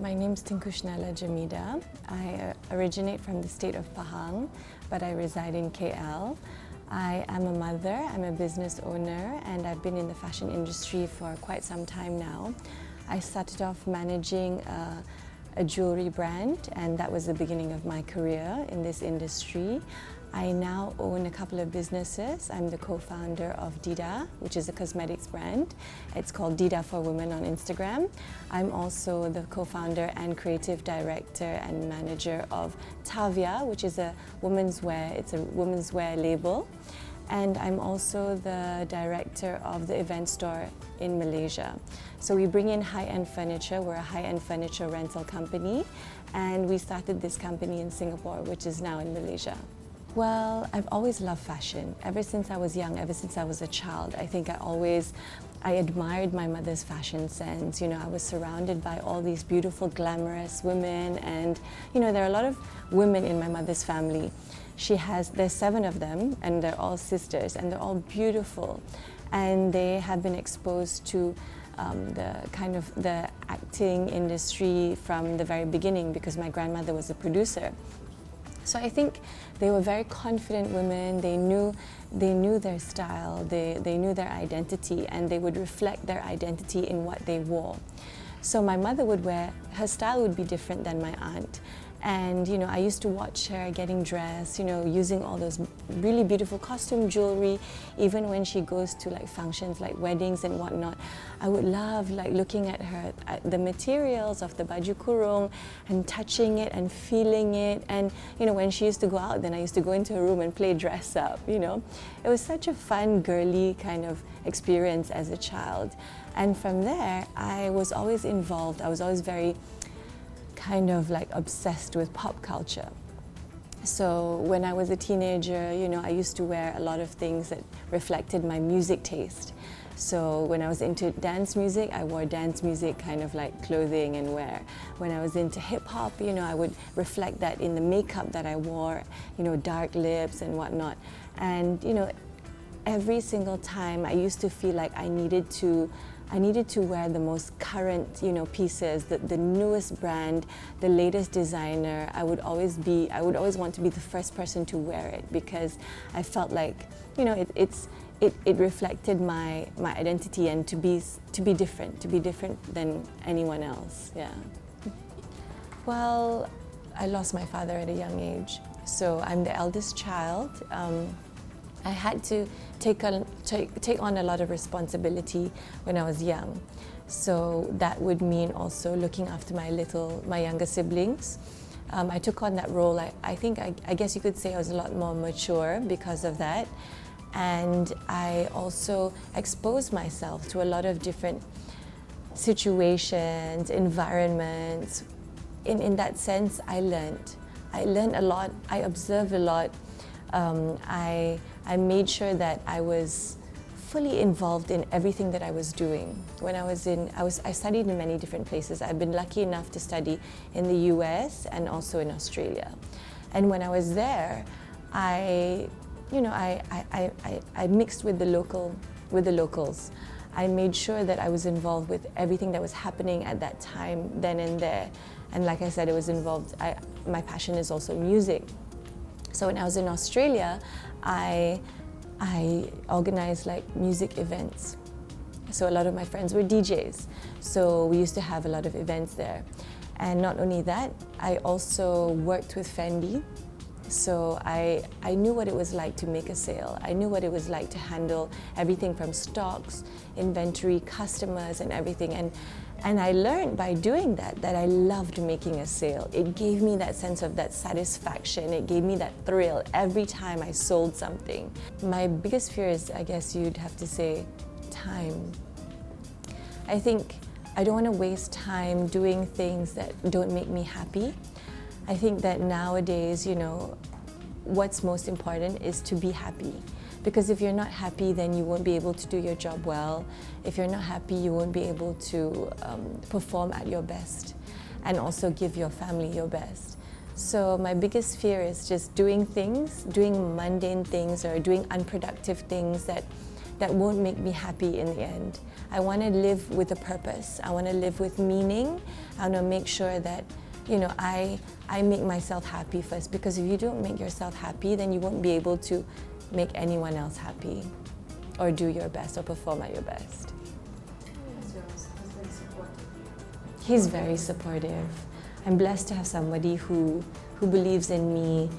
My name's Tengku Chanela Jamidah. I originate from the state of Pahang, but I reside in KL. I am a mother, I'm a business owner, and I've been in the fashion industry for quite some time now. I started off managing a jewelry brand, and that was the beginning of my career in this industry. I now own a couple of businesses. I'm the co-founder of DIDA, which is a cosmetics brand. It's called DIDA for Women on Instagram. I'm also the co-founder and creative director and manager of Thavia, which is a women's wear, it's a women's wear label. And I'm also the director of the event store in Malaysia. So we bring in high-end furniture. We're a high-end furniture rental company, and we started this company in Singapore, which is now in Malaysia. Well, I've always loved fashion. Ever since I was young, ever since I was a child, I think I admired my mother's fashion sense. You know, I was surrounded by all these beautiful, glamorous women, and you know, there are a lot of women in my mother's family. There's 7 of them, and they're all sisters, and they're all beautiful, and they have been exposed to the acting industry from the very beginning because my grandmother was a producer. So I think they were very confident women. They knew their style, they knew their identity, and they would reflect their identity in what they wore. So my mother would wear, her style would be different than my aunt. And you know, I used to watch her getting dressed, you know, using all those really beautiful costume jewelry. Even when she goes to like functions like weddings and whatnot, I would love like looking at her, at the materials of the baju kurung and touching it and feeling it. And you know, when she used to go out, then I used to go into her room and play dress up, you know. It was such a fun, girly kind of experience as a child. And from there, I was always involved. I was always very kind of like obsessed with pop culture. So when I was a teenager, you know, I used to wear a lot of things that reflected my music taste. So when I was into dance music, I wore dance music kind of like clothing and wear. When I was into hip hop, you know, I would reflect that in the makeup that I wore, you know, dark lips and whatnot. And you know, every single time I used to feel like I needed to wear the most current, you know, pieces, the newest brand, the latest designer. I would always want to be the first person to wear it because I felt like, you know, it reflected my identity and to be different than anyone else. Yeah. Well, I lost my father at a young age, so I'm the eldest child. I had to take on a lot of responsibility when I was young. So that would mean also looking after my younger siblings. I took on that role. I guess you could say I was a lot more mature because of that. And I also exposed myself to a lot of different situations, environments. In that sense, I learned a lot. I observed a lot. I made sure that I was fully involved in everything that I was doing. When I studied in many different places. I've been lucky enough to study in the US and also in Australia. And when I was there, I mixed with the locals. I made sure that I was involved with everything that was happening at that time, then and there. And like I said, it was involved. My passion is also music. So when I was in Australia, I organized like music events. So a lot of my friends were DJs. So we used to have a lot of events there. And not only that, I also worked with Fendi. So I knew what it was like to make a sale. I knew what it was like to handle everything from stocks, inventory, customers, and everything. And I learned by doing that I loved making a sale. It gave me that sense of that satisfaction. It gave me that thrill every time I sold something. My biggest fear is, I guess you'd have to say, time. I think I don't want to waste time doing things that don't make me happy. I think that nowadays, you know, what's most important is to be happy. Because if you're not happy, then you won't be able to do your job well. If you're not happy, you won't be able to perform at your best and also give your family your best. So my biggest fear is just doing mundane things or doing unproductive things that that won't make me happy in the end. I want to live with a purpose. I want to live with meaning. I want to make sure that, you know, I make myself happy first, because if you don't make yourself happy, then you won't be able to make anyone else happy or do your best or perform at your best. Has your husband supported you? He's very supportive. I'm blessed to have somebody who believes in me,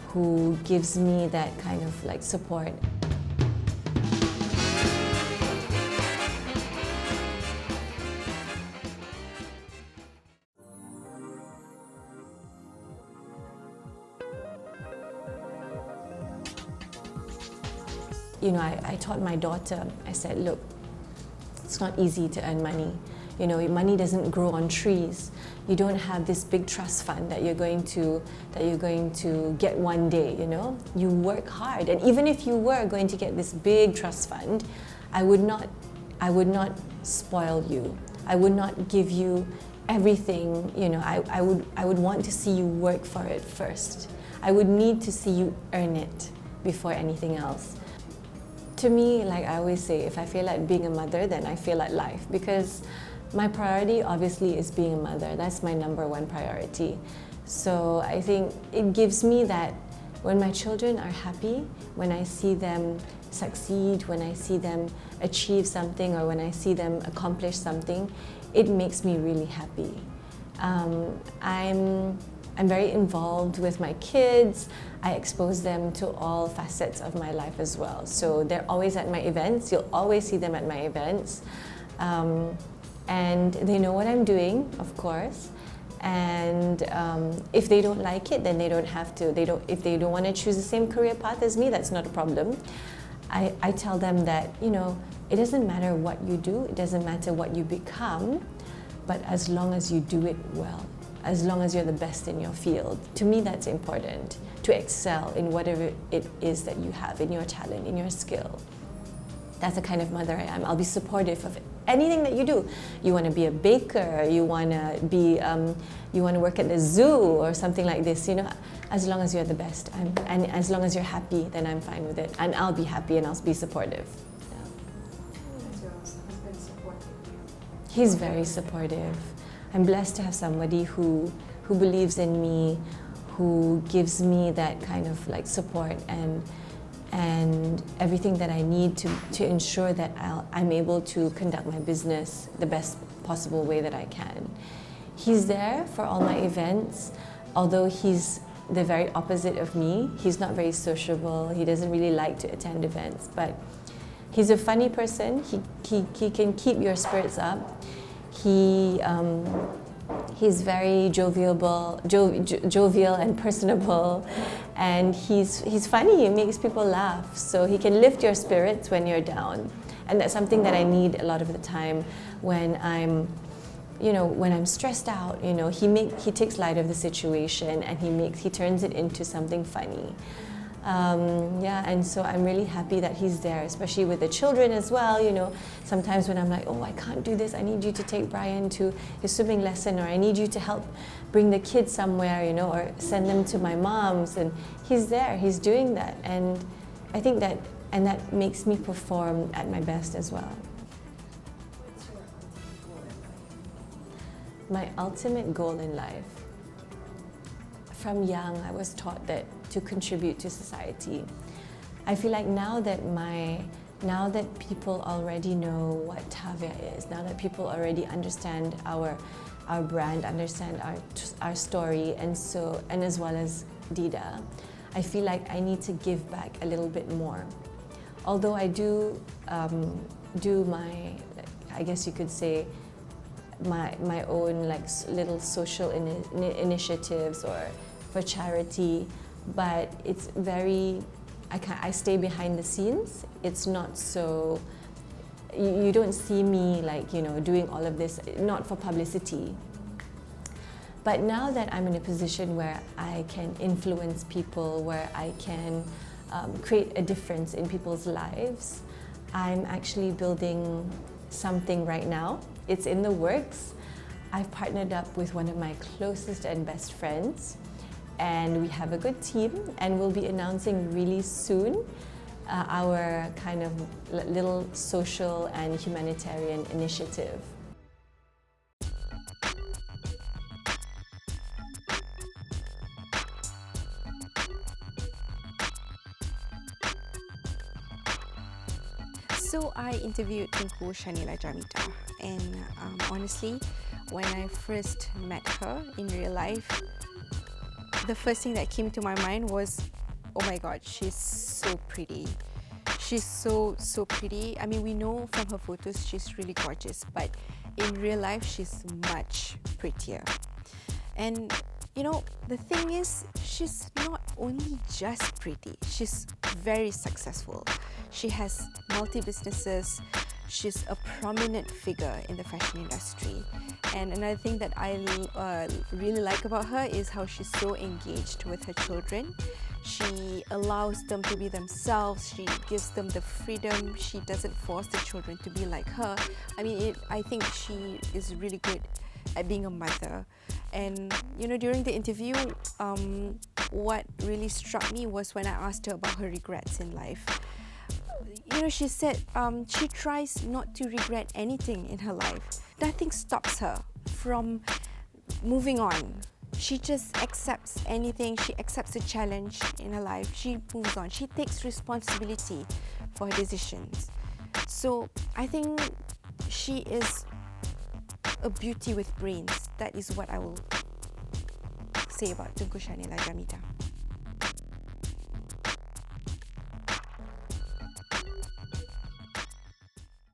who gives me that kind of like support. You know, I taught my daughter, I said, look, it's not easy to earn money. You know, money doesn't grow on trees. You don't have this big trust fund that you're going to get one day, you know. You work hard, and even if you were going to get this big trust fund, I would not spoil you. I would not give you everything, you know. I would want to see you work for it first. I would need to see you earn it before anything else. To me, like I always say, if I feel like being a mother, then I feel like life, because my priority obviously is being a mother. That's my #1 priority. So I think it gives me that when my children are happy, when I see them succeed, when I see them achieve something, or when I see them accomplish something, it makes me really happy. I'm very involved with my kids. I expose them to all facets of my life as well. So they're always at my events. You'll always see them at my events. And they know what I'm doing, of course. And if they don't like it, then they don't have to. If they don't want to choose the same career path as me, that's not a problem. I tell them that, you know, it doesn't matter what you do, it doesn't matter what you become, but as long as you do it well, as long as you're the best in your field. To me, that's important, to excel in whatever it is that you have, in your talent, in your skill. That's the kind of mother I am. I'll be supportive of anything that you do. You want to be a baker, you want to work at the zoo or something like this, you know, as long as you're the best, and as long as you're happy, then I'm fine with it. And I'll be happy and I'll be supportive. Yeah. Has your husband supported you? He's very supportive. I'm blessed to have somebody who believes in me, who gives me that kind of like support and everything that I need to ensure that I'm able to conduct my business the best possible way that I can. He's there for all my events, although he's the very opposite of me. He's not very sociable. He doesn't really like to attend events, but he's a funny person. He can keep your spirits up. He's very jovial and personable, and he's funny. He makes people laugh, so he can lift your spirits when you're down, and that's something that I need a lot of the time when I'm stressed out. You know, he takes light of the situation and he turns it into something funny. Yeah, and so I'm really happy that he's there, especially with the children as well. You know, sometimes when I'm like, oh, I can't do this, I need you to take Brian to his swimming lesson, or I need you to help bring the kids somewhere, you know, or send them to my mom's, and he's there, he's doing that, and I think that makes me perform at my best as well. What's your ultimate goal in life? My ultimate goal in life. From young, I was taught that to contribute to society. I feel like now that people already know what Thavia is, now that people already understand our brand, understand our story, and as well as DIDA, I feel like I need to give back a little bit more. Although I do my, I guess you could say, my own like little social initiatives or for charity, but it's very, I stay behind the scenes. It's not so, you don't see me like, you know, doing all of this, not for publicity. But now that I'm in a position where I can influence people, where I can create a difference in people's lives, I'm actually building something right now. It's in the works. I've partnered up with one of my closest and best friends, and we have a good team, and we'll be announcing really soon our kind of little social and humanitarian initiative. So I interviewed Tengku Chanela Jamidah, and honestly, when I first met her in real life, the first thing that came to my mind was, oh my god, she's so pretty. She's so pretty. I mean, we know from her photos she's really gorgeous, but in real life she's much prettier. And you know, the thing is, she's not only just pretty, she's very successful. She has multi-businesses, she's a prominent figure in the fashion industry. And another thing that I really like about her is how she's so engaged with her children. She allows them to be themselves, she gives them the freedom, she doesn't force the children to be like her. I mean, I think she is really good at being a mother. And you know, during the interview, what really struck me was when I asked her about her regrets in life. You know, she said she tries not to regret anything in her life. Nothing stops her from moving on. She just accepts anything, she accepts a challenge in her life, she moves on. She takes responsibility for her decisions. So I think she is a beauty with brains. That is what I will say about Tengku Chanela Jamidah.